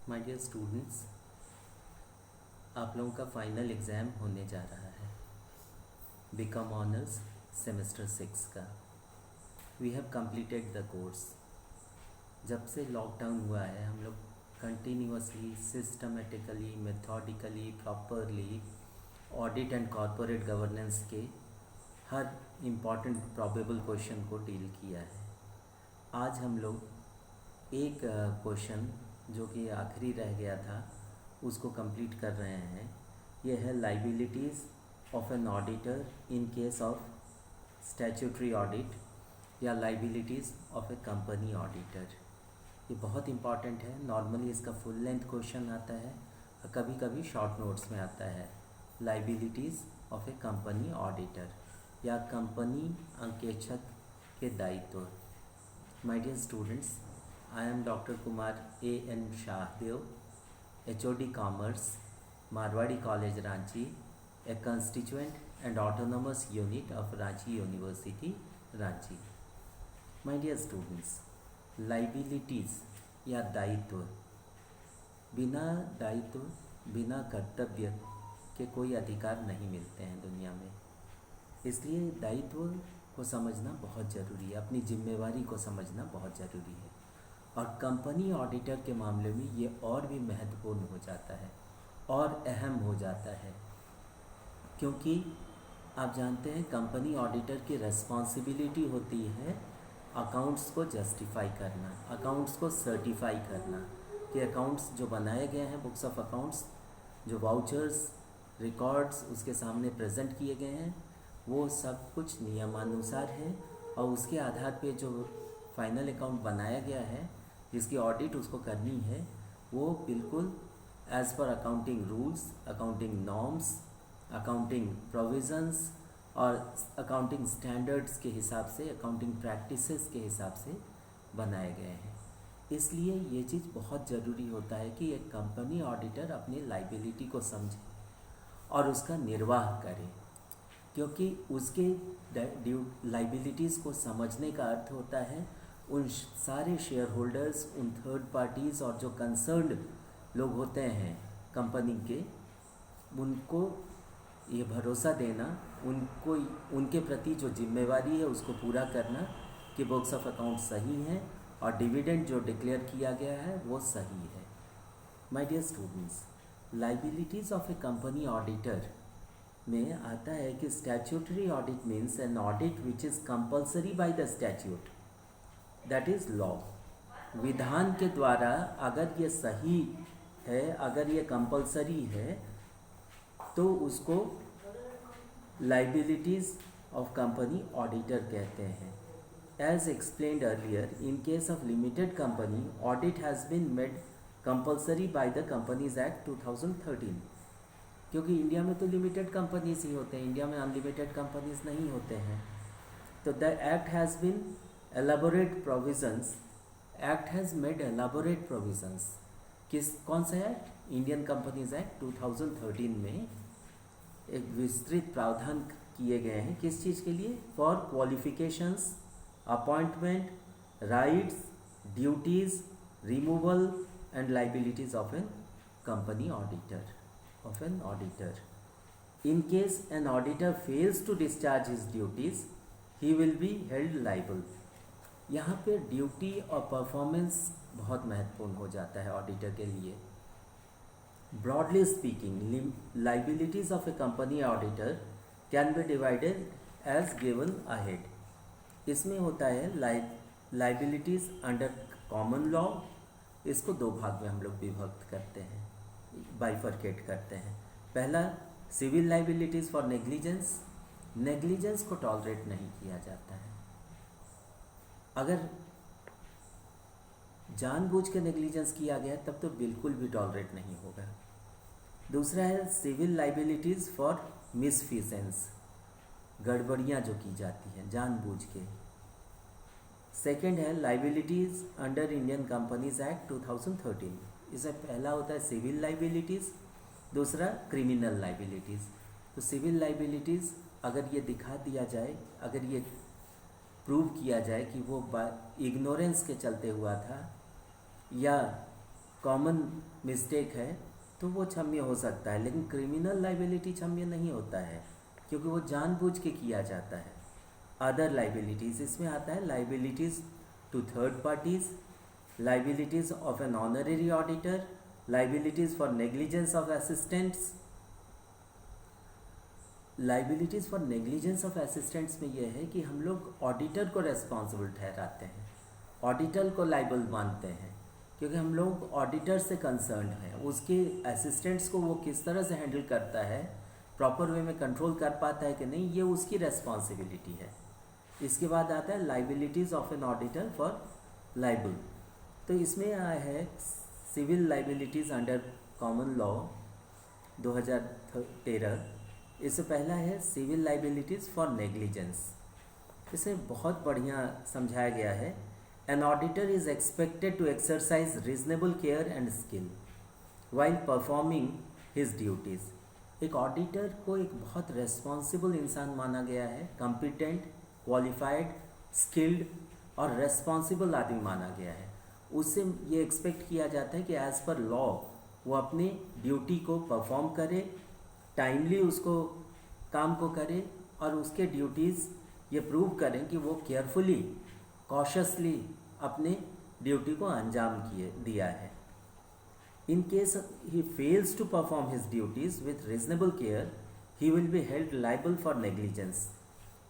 My dear students, आप लोगों का फाइनल एग्ज़ाम होने जा रहा है बीकॉम ऑनर्स सेमेस्टर 6 का। We have completed the course. जब से लॉकडाउन हुआ है हम लोग continuously systematically methodically properly audit and corporate governance के हर इम्पॉर्टेंट प्रॉबेबल क्वेश्चन को डील किया है। आज हम लोग एक क्वेश्चन जो कि आखिरी रह गया था उसको कंप्लीट कर रहे हैं। ये है liabilities of an auditor in case of statutory audit या liabilities of a company auditor. ये बहुत इम्पॉर्टेंट है। नॉर्मली इसका फुल लेंथ क्वेश्चन आता है, कभी कभी शॉर्ट नोट्स में आता है। Liabilities of a company auditor या कंपनी अंकेक्षक के दायित्व। My dear students, I am Dr. Kumar A.N. Shahdev, HOD Commerce, Marwadi College, Ranchi, a constituent and autonomous unit of Ranchi University, Ranchi. My dear students, liabilities या दायित्व, बिना दायित्व बिना कर्तव्य के कोई अधिकार नहीं मिलते हैं दुनिया में। इसलिए दायित्व को समझना बहुत ज़रूरी है, अपनी जिम्मेवारी को समझना बहुत ज़रूरी है। और कंपनी ऑडिटर के मामले में ये और भी महत्वपूर्ण हो जाता है और अहम हो जाता है, क्योंकि आप जानते हैं कंपनी ऑडिटर की रिस्पॉन्सिबिलिटी होती है अकाउंट्स को जस्टिफाई करना, अकाउंट्स को सर्टिफाई करना कि अकाउंट्स जो बनाए गए हैं, बुक्स ऑफ अकाउंट्स, जो वाउचर्स रिकॉर्ड्स उसके सामने प्रेजेंट किए गए हैं, वो सब कुछ नियमानुसार है और उसके आधार पे जो फाइनल अकाउंट बनाया गया है, जिसकी ऑडिट उसको करनी है, वो बिल्कुल as per accounting rules, accounting norms, accounting provisions और अकाउंटिंग स्टैंडर्ड्स के हिसाब से, अकाउंटिंग प्रैक्टिसेस के हिसाब से बनाए गए हैं। इसलिए ये चीज़ बहुत ज़रूरी होता है कि एक कंपनी ऑडिटर अपनी लाइबिलिटी को समझे और उसका निर्वाह करे, क्योंकि उसके लाइबिलिटीज़ को समझने का अर्थ होता है उन सारे शेयर होल्डर्स, उन थर्ड पार्टीज़ और जो कंसर्न्ड लोग होते हैं कंपनी के, उनको ये भरोसा देना, उनको उनके प्रति जो जिम्मेवारी है उसको पूरा करना कि बुक्स ऑफ अकाउंट सही हैं और डिविडेंड जो डिक्लेयर किया गया है वो सही है। My dear students, liabilities of a company auditor में आता है कि statutory audit means an audit which is compulsory by the statute, that is law. विधान के द्वारा अगर ये सही है, अगर ये कंपल्सरी है, तो उसको लाइबिलिटीज़ ऑफ कंपनी ऑडिटर कहते हैं। As explained earlier, in case of limited company, audit has been made compulsory by the companies act 2013। क्योंकि इंडिया में तो लिमिटेड कंपनीज ही होते हैं, इंडिया में अनलिमिटेड कंपनीज नहीं होते हैं। तो the act has been elaborate provisions, act has made elaborate provisions। कौन सा एक्ट? इंडियन कंपनीज एक्ट 2013 में एक विस्तृत प्रावधान किए गए हैं। किस चीज़ के लिए? For qualifications, appointment, rights, duties, removal and liabilities of an company auditor. In case an auditor fails to discharge his duties, he will be held liable। यहाँ पे ड्यूटी और परफॉर्मेंस बहुत महत्वपूर्ण हो जाता है ऑडिटर के लिए। Broadly speaking, liabilities of a company auditor can be divided as given ahead. इसमें होता है लाइबिलिटीज़ अंडर कॉमन लॉ। इसको दो भाग में हम लोग विभक्त करते हैं, बाइफरकेट करते हैं। पहला, civil liabilities for negligence. Negligence को टॉलरेट नहीं किया जाता है। अगर जानबूझ के नेग्लिजेंस किया गया तब तो बिल्कुल भी टॉलरेट नहीं होगा। दूसरा है सिविल लाइबिलिटीज़ फॉर मिसफिसेंस, गड़बड़ियाँ जो की जाती हैं जानबूझ के। सेकंड है liabilities under Indian companies act 2013। इससे पहला होता है सिविल लाइबिलिटीज़, दूसरा क्रिमिनल लाइबिलिटीज़। तो सिविल लाइबिलिटीज़ अगर ये दिखा दिया जाए, अगर ये प्रूव किया जाए कि वो इग्नोरेंस के चलते हुआ था या कॉमन मिस्टेक है तो वो क्षम्य हो सकता है, लेकिन क्रिमिनल लाइबिलिटी क्षम्य नहीं होता है क्योंकि वो जानबूझ के किया जाता है। अदर लाइबिलिटीज़ इसमें आता है liabilities to third parties, liabilities of an honorary auditor, liabilities for negligence of assistants. Liabilities for negligence of assistants में यह है कि हम लोग ऑडिटर को रेस्पॉन्सिबल ठहराते हैं, ऑडिटर को लाइबल मानते हैं क्योंकि हम लोग ऑडिटर से कंसर्न हैं, उसके असिस्टेंट्स को वो किस तरह से हैंडल करता है, प्रॉपर वे में कंट्रोल कर पाता है कि नहीं, ये उसकी रेस्पॉन्सिबिलिटी है। इसके बाद आता है liabilities of an auditor for liable. तो इसमें आया है civil liabilities under common law 2013। इससे पहला है सिविल लाइबिलिटीज़ फॉर नेग्लिजेंस। इसे बहुत बढ़िया समझाया गया है। An auditor is expected to exercise reasonable care and skill while performing his duties. एक ऑडिटर को एक बहुत रेस्पॉन्सिबल इंसान माना गया है, कॉम्पिटेंट, क्वालिफाइड, स्किल्ड और रेस्पॉन्सिबल आदमी माना गया है। उससे ये एक्सपेक्ट किया जाता है कि एज़ पर लॉ वो अपने ड्यूटी को परफॉर्म करे, टाइमली उसको काम को करे और उसके ड्यूटीज़ ये प्रूव करें कि वो केयरफुली, कॉशियसली अपने ड्यूटी को अंजाम दिया है। In case he fails to perform his duties with reasonable care, he will be held liable for negligence.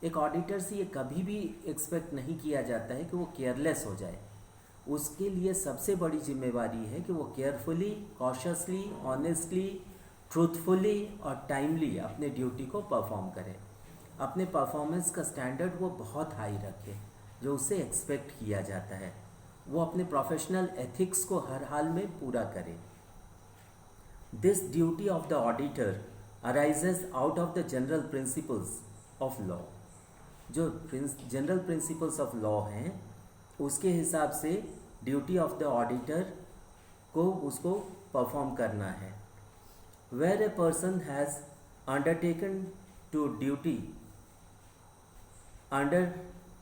एक ऑडिटर से ये कभी भी एक्सपेक्ट नहीं किया जाता है कि वो केयरलेस हो जाए। उसके लिए सबसे बड़ी जिम्मेवारी है कि वो केयरफुली, कॉशियसली, ऑनेस्टली, ट्रूथफुली और टाइमली अपने ड्यूटी को परफॉर्म करे। अपने परफॉर्मेंस का स्टैंडर्ड वो बहुत हाई रखे जो उससे एक्सपेक्ट किया जाता है। वो अपने प्रोफेशनल एथिक्स को हर हाल में पूरा करे। This duty of the auditor arises out of the general principles of law. जो जनरल प्रिंसिपल्स ऑफ लॉ हैं उसके हिसाब से ड्यूटी ऑफ द ऑडिटर को उसको परफॉर्म करना है। Where a person has undertaken to duty under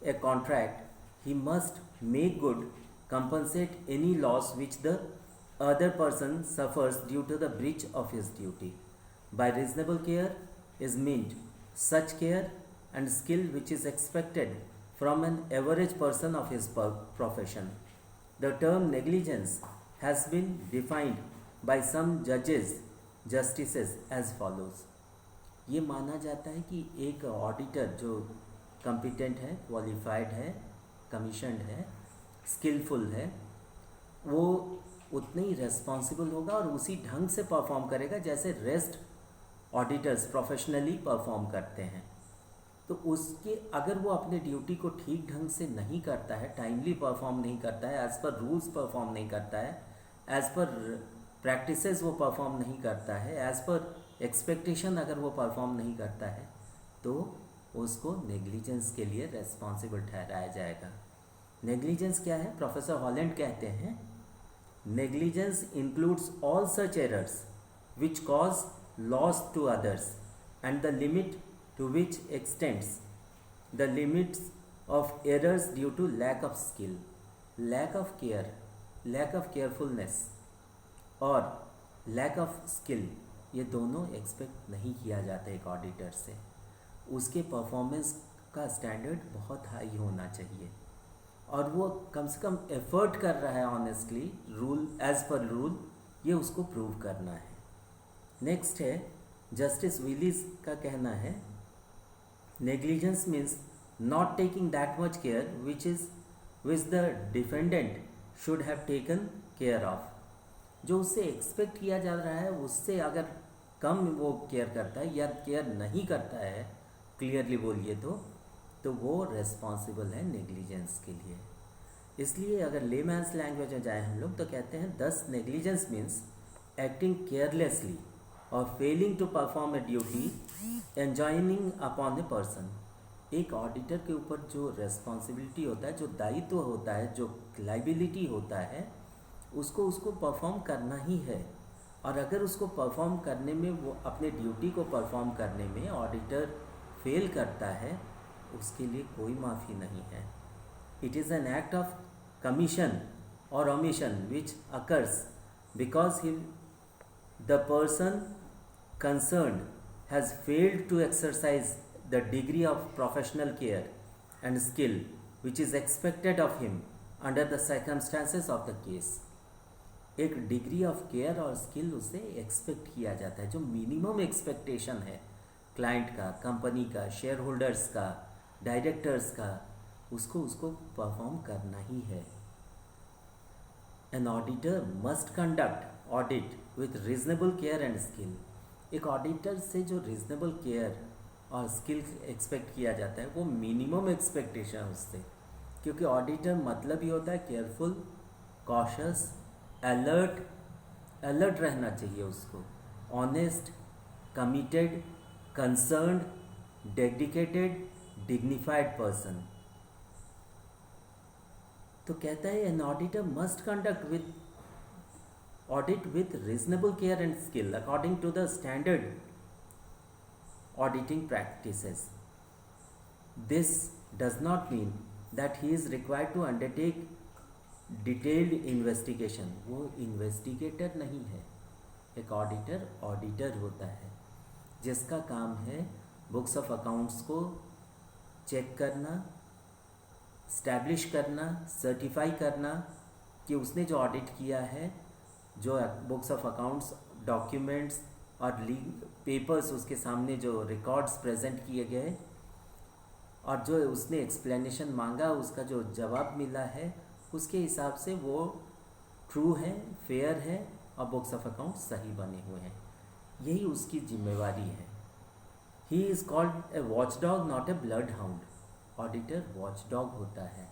a contract, he must make good, compensate any loss which the other person suffers due to the breach of his duty. By reasonable care is meant such care and skill which is expected from an average person of his profession. The term negligence has been defined by some justices as follows. ये माना जाता है कि एक auditor जो competent है, qualified है, commissioned है, स्किलफुल है, वो उतने ही रेस्पॉन्सिबल होगा और उसी ढंग से परफॉर्म करेगा जैसे रेस्ट ऑडिटर्स प्रोफेशनली परफॉर्म करते हैं। तो उसके अगर वो अपने ड्यूटी को ठीक ढंग से नहीं करता है, टाइमली परफॉर्म नहीं करता है, एज़ पर रूल्स परफॉर्म नहीं करता है, एज़ पर प्रैक्टिसेस वो परफॉर्म नहीं करता है, एज़ पर एक्सपेक्टेशन अगर वो परफॉर्म नहीं करता है तो उसको नेग्लिजेंस के लिए रेस्पॉन्सिबल ठहराया जाएगा। नेग्लिजेंस क्या है? प्रोफेसर हॉलैंड कहते हैं negligence includes all such errors which cause loss to others and the limit to which extends the limits of errors due to lack of skill, lack of care, lack of carefulness और lack of skill, ये दोनों expect नहीं किया जाता एक auditor से। उसके performance का स्टैंडर्ड बहुत हाई होना चाहिए और वो कम से कम एफर्ट कर रहा है honestly, rule as per rule, ये उसको प्रूव करना है। नेक्स्ट है जस्टिस विलीज का कहना है negligence means not taking that much care which the defendant should have taken care of. जो उससे एक्सपेक्ट किया जा रहा है उससे अगर कम वो केयर करता है या केयर नहीं करता है, क्लियरली बोलिए तो वो रेस्पॉन्सिबल है नेग्लिजेंस के लिए। इसलिए अगर लेमैन्स लैंग्वेज में जाए हम लोग तो कहते हैं दस नेग्लिजेंस मीन्स एक्टिंग केयरलेसली और failing to perform a duty enjoining upon a person. एक ऑडिटर के ऊपर जो रेस्पॉन्सिबिलिटी होता है, जो दायित्व होता है, जो लाइबिलिटी होता है, उसको परफॉर्म करना ही है। और अगर उसको परफॉर्म करने में, वो अपने ड्यूटी को परफॉर्म करने में ऑडिटर फेल करता है, उसके लिए कोई माफ़ी नहीं है। It is an act of commission और omission which occurs because the person concerned has failed to exercise the degree of professional care and skill which is expected of him under the circumstances of the case. एक degree of care और skill उससे expect किया जाता है, जो minimum expectation है client का, company का, शेयर होल्डर्स का, डायरेक्टर्स का, उसको परफॉर्म करना ही है. An auditor must conduct audit with reasonable care and skill. एक ऑडिटर से जो रीजनेबल केयर और स्किल एक्सपेक्ट किया जाता है वो मिनिमम एक्सपेक्टेशन है उससे, क्योंकि ऑडिटर मतलब ही होता है केयरफुल, कॉशियस, अलर्ट रहना चाहिए उसको, honest, committed, concerned, dedicated, dignified person. तो कहता है an auditor must conduct with audit with reasonable care and skill according to the standard auditing practices. This does not mean that he is required to undertake detailed investigation. वो investigator नहीं है. एक auditor होता है जिसका काम है books of accounts को चेक करना, स्टैब्लिश करना, सर्टिफाई करना कि उसने जो ऑडिट किया है, जो बुक्स ऑफ अकाउंट्स, डॉक्यूमेंट्स और पेपर्स उसके सामने जो रिकॉर्ड्स प्रेजेंट किए गए और जो उसने एक्सप्लेनेशन मांगा, उसका जो जवाब मिला है, उसके हिसाब से वो ट्रू है, फेयर है और बुक्स ऑफ अकाउंट सही बने हुए हैं. यही उसकी जिम्मेवारी है. He is called a watch dog, not a blood hound. Auditor watch dog होता है.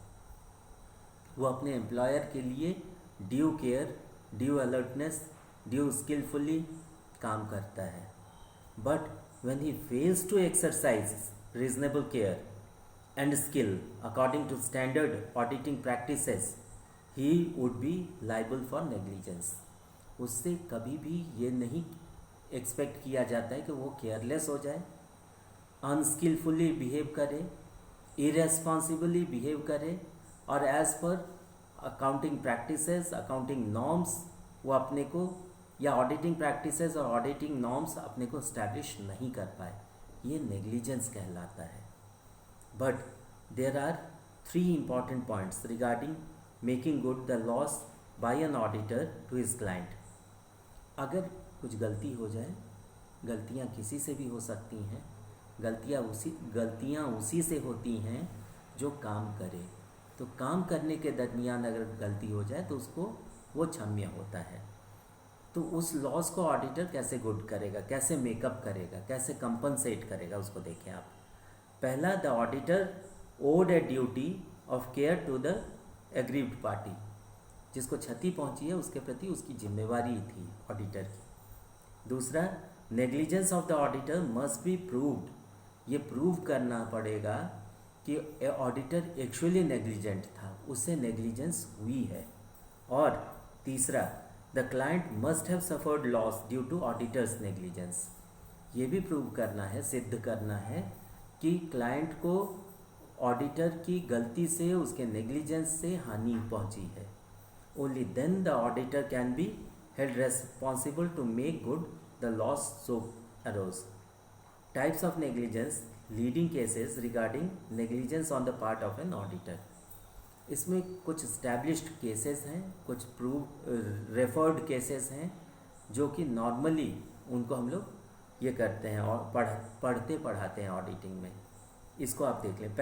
वो अपने एम्प्लॉयर के लिए due care, due alertness, due skilfully काम करता है. But when he fails to exercise reasonable care and skill according to standard auditing practices, he would be liable for negligence. उससे कभी भी ये नहीं एक्सपेक्ट किया जाता है कि वो केयरलेस हो जाए, अनस्किलफुली बिहेव करे, इरेस्पॉन्सिबली बिहेव करे और as per accounting practices, accounting norms वो अपने को, या ऑडिटिंग प्रैक्टिसेस और ऑडिटिंग नॉर्म्स अपने को स्टैब्लिश नहीं कर पाए. ये नेग्लिजेंस कहलाता है. But there are 3 important points regarding making good the loss by an auditor to his client. अगर कुछ गलती हो जाए, गलतियाँ किसी से भी हो सकती हैं, गलतियाँ उसी से होती हैं जो काम करे. तो काम करने के दरमियान अगर गलती हो जाए तो उसको वो क्षम्य होता है. तो उस लॉस को ऑडिटर कैसे गुड करेगा, कैसे मेकअप करेगा, कैसे कंपनसेट करेगा, उसको देखें आप. पहला, the auditor owed a duty of care to the aggrieved party. जिसको क्षति पहुंची है उसके प्रति उसकी जिम्मेवारी थी ऑडिटर की. दूसरा, negligence of the auditor must be proved. ये प्रूव करना पड़ेगा कि ऑडिटर एक्चुअली नेग्लिजेंट था, उससे नेग्लिजेंस हुई है. और तीसरा, the client must have suffered loss due to auditor's negligence. ये भी प्रूव करना है, सिद्ध करना है कि क्लाइंट को ऑडिटर की गलती से, उसके नेग्लिजेंस से हानि पहुंची है. Only then the auditor can be held responsible to make good the loss so arose. Types of negligence, leading cases regarding negligence on the part of an auditor. इसमें कुछ स्टैब्लिश्ड केसेस हैं, कुछ prove referred cases हैं जो कि normally उनको हम लोग ये करते हैं और पढ़ते पढ़ाते हैं ऑडिटिंग में. इसको आप देख लें.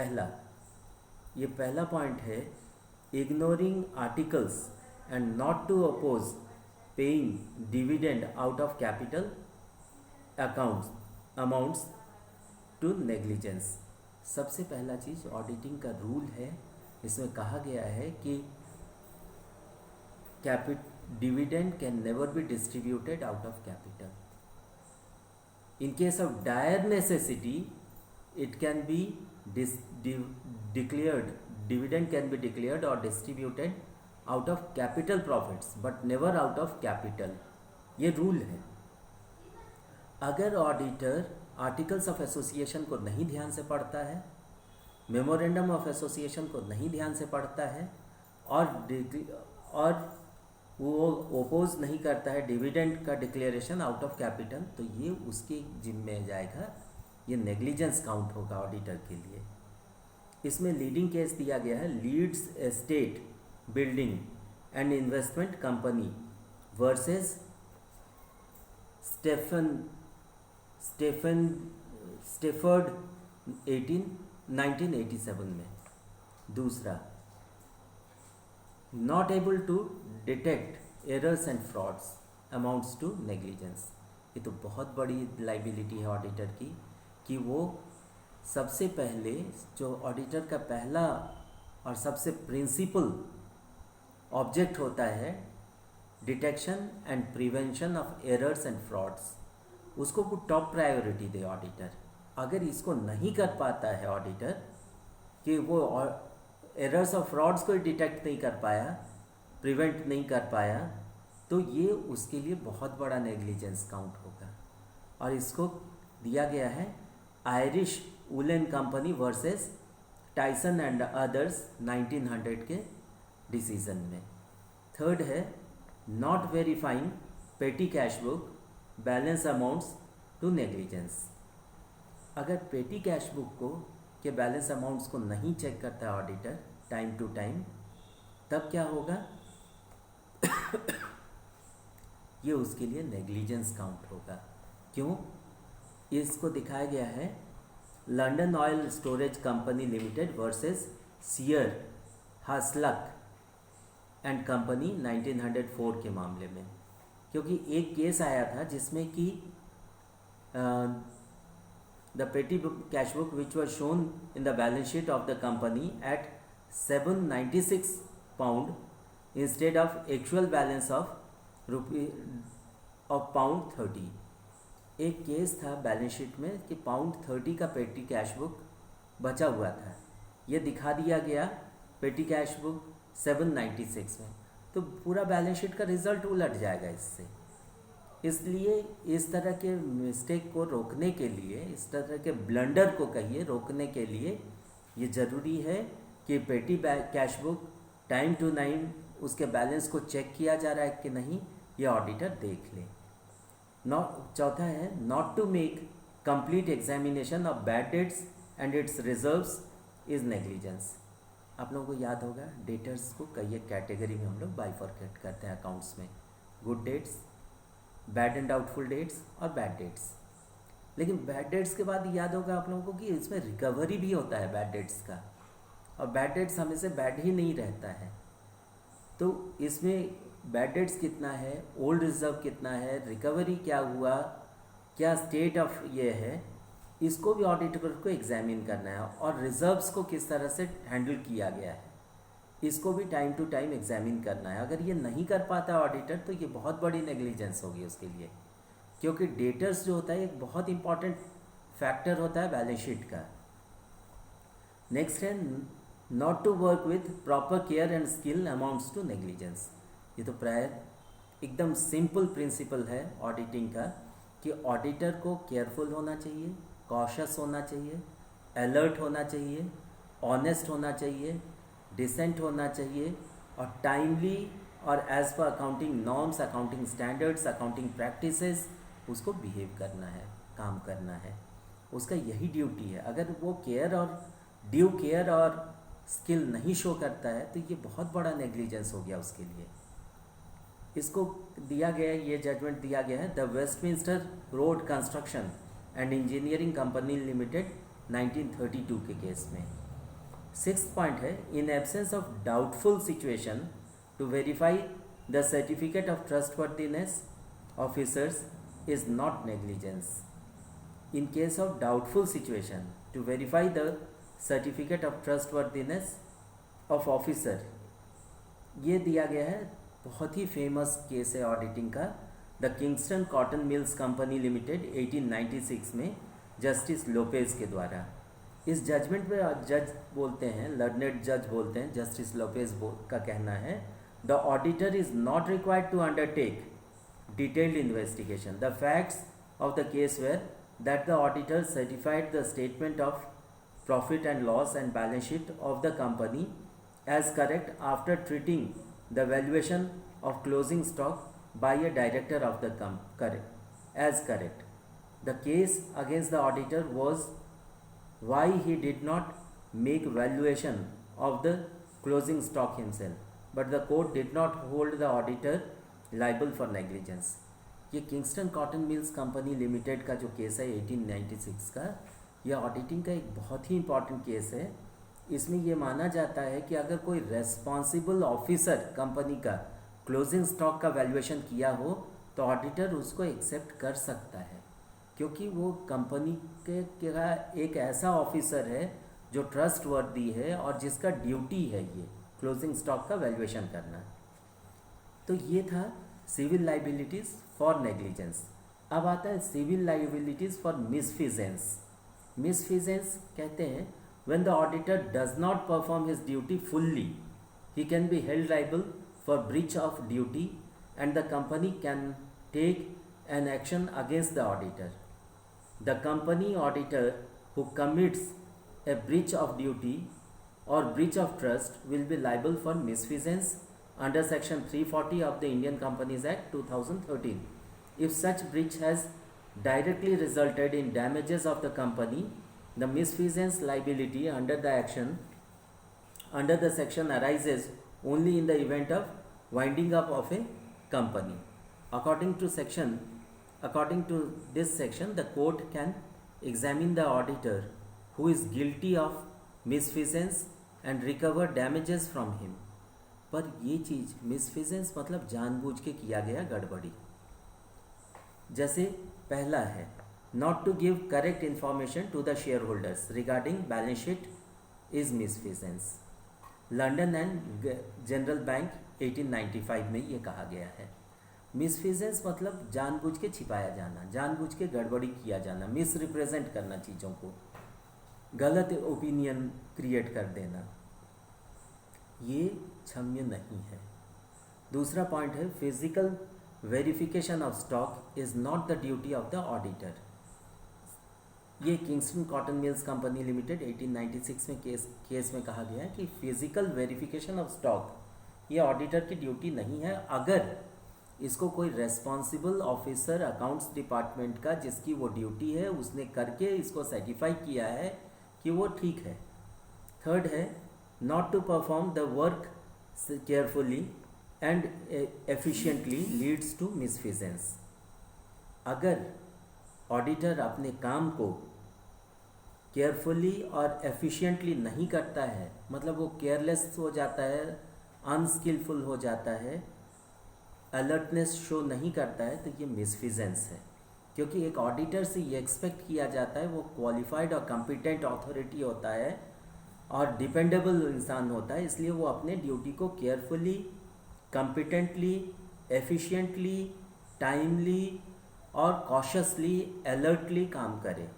पहला पॉइंट है, ignoring articles and not to oppose paying dividend out of capital amounts to negligence. सबसे पहला चीज़ ऑडिटिंग का रूल है, इसमें कहा गया है कि dividend can never be distributed out of capital. In case of dire necessity, it can be declared, dividend can be declared or distributed out of capital profits, but never out of capital. ये rule है. अगर auditor articles of association को नहीं ध्यान से पढ़ता है, memorandum of association को नहीं ध्यान से पढ़ता है और वो ओपोज नहीं करता है डिविडेंड का डिक्लेरेशन आउट ऑफ कैपिटल, तो ये उसके जिम्मे जाएगा, ये नेग्लिजेंस काउंट होगा ऑडिटर के लिए। इसमें लीडिंग केस दिया गया है Leeds estate building and investment company versus Stafford 1987 में। दूसरा, not able to detect errors and frauds amounts to negligence. ये तो बहुत बड़ी लाइबिलिटी है ऑडिटर की, कि वो सबसे पहले जो ऑडिटर का पहला और सबसे प्रिंसिपल ऑब्जेक्ट होता है detection and prevention of errors and frauds, उसको वो टॉप प्रायोरिटी दे ऑडिटर। अगर इसको नहीं कर पाता है ऑडिटर कि वो एरर्स और फ्रॉड्स को डिटेक्ट नहीं कर पाया, प्रिवेंट नहीं कर पाया, तो ये उसके लिए बहुत बड़ा नेग्लिजेंस काउंट होगा। और इसको दिया गया है Irish woollen company versus Tyson and others 1900 के डिसीजन में। थर्ड है not verifying petty cash book balance amounts to negligence. अगर पेटी कैश बुक को के बैलेंस अमाउंट्स को नहीं चेक करता है ऑडिटर टाइम टू टाइम, तब क्या होगा ये उसके लिए नेग्लिजेंस काउंट होगा। क्यों? इसको दिखाया गया है London oil storage company limited versus Seear Hasluck and company 1904 के मामले में। क्योंकि एक केस आया था जिसमें कि द पेटी cash book which was shown in the balance sheet of the company at 796 pound instead of actual balance of pound 30। एक केस था बैलेंस शीट में कि पाउंड 30 का पेटी कैश बुक बचा हुआ था, ये दिखा दिया गया पेटी कैश बुक 796 में, तो पूरा बैलेंस शीट का रिजल्ट उलट जाएगा इससे। इसलिए इस तरह के मिस्टेक को रोकने के लिए, इस तरह के ब्लंडर को कहिए रोकने के लिए, ये ज़रूरी है कि petty cash book time to time उसके बैलेंस को चेक किया जा रहा है कि नहीं, ये ऑडिटर देख ले। चौथा है not to make complete examination of bad debts and its reserves is negligence. आप लोगों को याद होगा डेटर्स को कई एक कैटेगरी में हम लोग बाइफरकेट करते हैं अकाउंट्स में, good debts, bad and doubtful debts और बैड डेट्स। लेकिन बैड डेट्स के बाद याद होगा आप लोगों को कि इसमें रिकवरी भी होता है बैड डेट्स का, और बैड डेट्स हमेशा बैड ही नहीं रहता है। तो इसमें बैड डेट्स कितना है, ओल्ड रिजर्व कितना है, रिकवरी क्या हुआ, क्या स्टेट ऑफ ये है, इसको भी ऑडिटर को एग्जामिन करना है। और रिजर्व्स को किस तरह से हैंडल किया गया है, इसको भी टाइम टू टाइम एग्जामिन करना है। अगर ये नहीं कर पाता ऑडिटर तो ये बहुत बड़ी नेग्लिजेंस होगी उसके लिए, क्योंकि डेटर्स जो होता है एक बहुत इंपॉर्टेंट फैक्टर होता है बैलेंस शीट का। नेक्स्ट है not to work with proper care and skill amounts to negligence. ये तो प्राय एकदम सिंपल प्रिंसिपल है ऑडिटिंग का, कि ऑडिटर को केयरफुल होना चाहिए, कॉशियस होना चाहिए, अलर्ट होना चाहिए, ऑनेस्ट होना चाहिए, डिसेंट होना चाहिए, और टाइमली और as per accounting norms, accounting standards, accounting practices उसको बिहेव करना है, काम करना है। उसका यही ड्यूटी है। अगर वो केयर और ड्यू केयर और स्किल नहीं शो करता है तो ये बहुत बड़ा नेग्लिजेंस हो गया उसके लिए। इसको दिया गया, ये जजमेंट दिया गया है the Westminster road construction and engineering company limited 1932 के केस में। 6th पॉइंट है in absence of doubtful situation to verify the certificate of trustworthiness officers is not negligence. In case of doubtful situation to verify the certificate of trustworthiness of officer, ये दिया गया है, बहुत ही famous case है auditing का, the Kingston cotton mills company limited 1896 में justice Lopez के द्वारा। इस जजमेंट में जज बोलते हैं, लर्नेड जज बोलते हैं, जस्टिस लोपेज का कहना है the auditor is not required to undertake detailed investigation, the facts of the case were that the auditor certified the statement of profit and loss and balance sheet of the company as correct after treating the valuation of closing stock by a director of the correct. The case against the auditor was why he did not make valuation of the closing stock himself, but the court did not hold the auditor liable for negligence. ये Kingston cotton mills company limited का जो case है 1896 का, यह auditing का एक बहुत ही important case है. इसमें यह माना जाता है कि अगर कोई रेस्पॉन्सिबल ऑफिसर कंपनी का क्लोजिंग स्टॉक का वैल्यूएशन किया हो तो ऑडिटर उसको एक्सेप्ट कर सकता है, क्योंकि वो कंपनी के का एक ऐसा ऑफिसर है जो ट्रस्ट वर्दी है और जिसका ड्यूटी है ये क्लोजिंग स्टॉक का वैल्यूएशन करना. तो ये था सिविल लाइबिलिटीज़ फॉर नेग्लिजेंस. अब आता है सिविल लाइबिलिटीज़ फॉर मिसफिजेंस. मिसफिजेंस कहते हैं when the auditor does not perform his duty fully, he can be held liable for breach of duty and the company can take an action against the auditor. The company auditor who commits a breach of duty or breach of trust will be liable for misfeasance under section 340 of the Indian Companies Act 2013 if such breach has directly resulted in damages of the company. The misfeasance liability under the section arises only in the event of winding up of a company. According to this section, the court can examine the auditor who is guilty of misfeasance and recover damages from him. पर ये चीज़ misfeasance मतलब जानबूझ के किया गया गड़बड़ी. जैसे पहला है not to give correct information to the shareholders regarding balance sheet is misfeasance. London and general bank 1895 में ये कहा गया है. मिसफिजेंस मतलब जानबूझ के छिपाया जाना, जानबूझ के गड़बड़ी किया जाना, मिस रिप्रेजेंट करना, चीज़ों को गलत ओपिनियन क्रिएट कर देना, ये क्षम्य नहीं है. दूसरा पॉइंट है physical verification of stock is not the duty of the auditor. ये Kingston cotton mills company limited 1896 में केस में कहा गया है कि फिजिकल वेरिफिकेशन ऑफ स्टॉक ये ऑडिटर की ड्यूटी नहीं है अगर इसको कोई रेस्पॉन्सिबल ऑफिसर अकाउंट्स डिपार्टमेंट का जिसकी वो ड्यूटी है उसने करके इसको सर्टिफाई किया है कि वो ठीक है. थर्ड है not to perform the work carefully and efficiently leads to misfeasance. अगर ऑडिटर अपने काम को केयरफुली और एफिशिएंटली नहीं करता है, मतलब वो केयरलेस हो जाता है, अनस्किलफुल हो जाता है, अलर्टनेस शो नहीं करता है, तो ये मिसफिजेंस है. क्योंकि एक ऑडिटर से ये एक्सपेक्ट किया जाता है वो क्वालिफाइड और कॉम्पिटेंट अथॉरिटी होता है और डिपेंडेबल इंसान होता है, इसलिए वो अपने ड्यूटी को केयरफुली, कॉम्पिटेंटली, एफिशिएंटली, टाइमली और कॉशियसली, अलर्टली काम करे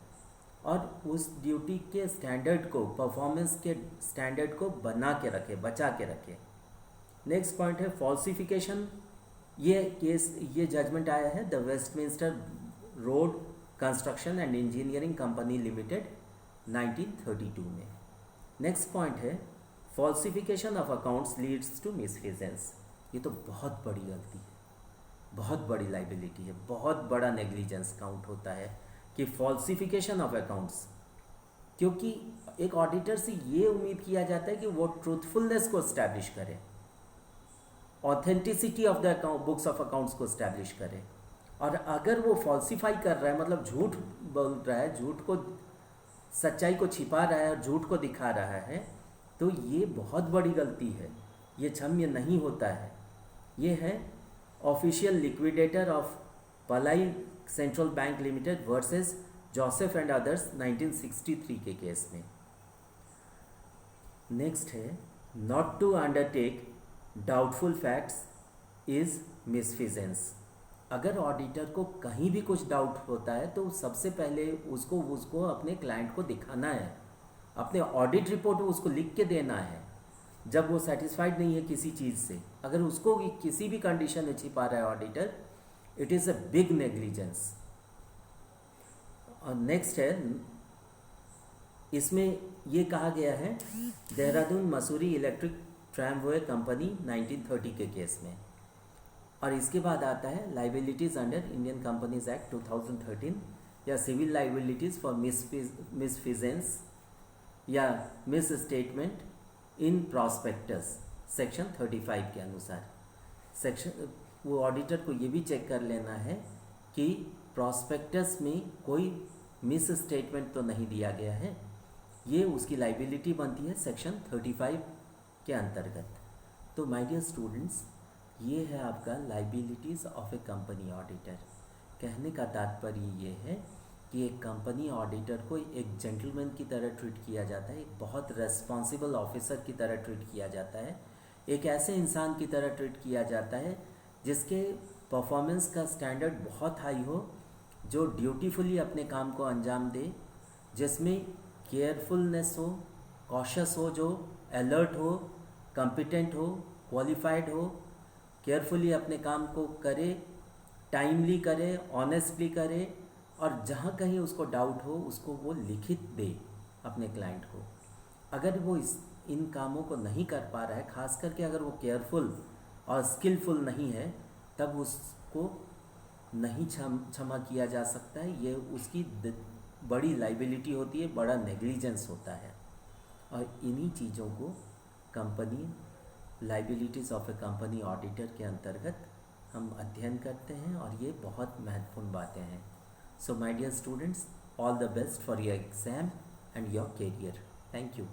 और उस ड्यूटी के स्टैंडर्ड को, परफॉर्मेंस के स्टैंडर्ड को बना के रखे, बचा के रखे. नेक्स्ट पॉइंट है फॉल्सिफिकेशन. ये जजमेंट आया है the Westminster road construction and engineering company limited 1932 में. नेक्स्ट पॉइंट है falsification of accounts leads to misfeasance. ये तो बहुत बड़ी गलती है, बहुत बड़ी लाइबिलिटी है, बहुत बड़ा नेग्लिजेंस काउंट होता है कि फॉल्सिफिकेशन ऑफ अकाउंट्स. क्योंकि एक ऑडिटर से ये उम्मीद किया जाता है कि वो ट्रूथफुलनेस को इस्टेब्लिश करे, authenticity of the books of accounts को इस्टेब्लिश करे, और अगर वो फॉल्सिफाई कर रहा है मतलब झूठ बोल रहा है, झूठ को, सच्चाई को छिपा रहा है और झूठ को दिखा रहा है, तो ये बहुत बड़ी गलती है, ये क्षम्य नहीं होता है. ये है official liquidator of Palai central bank limited versus Joseph and others 1963 के केस में. नेक्स्ट है not to undertake doubtful facts is misfeasance. अगर ऑडिटर को कहीं भी कुछ डाउट होता है तो सबसे पहले उसको अपने क्लाइंट को दिखाना है, अपने ऑडिट रिपोर्ट में उसको लिख के देना है. जब वो सेटिस्फाइड नहीं है किसी चीज़ से, अगर उसको किसी भी कंडीशन में छिपा रहा है auditor, it is a big negligence. और नेक्स्ट है, इसमें ये कहा गया है Dehradun Mussoorie electric tramway company 1930 के केस में और इसके बाद आता है liabilities under Indian companies act 2013 या सिविल लाइबिलिटीज़ फॉर मिसफिजेंस या miss statement in prospectus section 35 के अनुसार। सेक्शन वो ऑडिटर को ये भी चेक कर लेना है कि प्रॉस्पेक्टस में कोई मिस स्टेटमेंट तो नहीं दिया गया है, ये उसकी लाइबिलिटी बनती है सेक्शन 35 के अंतर्गत। तो माय डियर स्टूडेंट्स, ये है आपका liabilities of a company auditor. कहने का तात्पर्य ये है कि एक कंपनी ऑडिटर को एक जेंटलमैन की तरह ट्रीट किया जाता है, एक बहुत रेस्पॉन्सिबल ऑफिसर की तरह ट्रीट किया जाता है, एक ऐसे इंसान की तरह ट्रीट किया जाता है जिसके परफॉर्मेंस का स्टैंडर्ड बहुत हाई हो, जो ड्यूटीफुली अपने काम को अंजाम दे, जिसमें केयरफुलनेस हो, कॉशियस हो, जो अलर्ट हो, कॉम्पिटेंट हो, क्वालिफाइड हो, केयरफुली अपने काम को करे, टाइमली करे, ऑनेस्टली करे, और जहाँ कहीं उसको डाउट हो उसको वो लिखित दे अपने क्लाइंट को। अगर वो इन कामों को नहीं कर पा रहा है, खास करके अगर वो केयरफुल और स्किलफुल नहीं है, तब उसको नहीं क्षमा किया जा सकता है। ये उसकी बड़ी लाइबिलिटी होती है, बड़ा नेग्लिजेंस होता है। और इन्हीं चीज़ों को company liabilities of a company auditor के अंतर्गत हम अध्ययन करते हैं, और ये बहुत महत्वपूर्ण बातें हैं। So my dear students, all the best for your exam and your career. Thank you.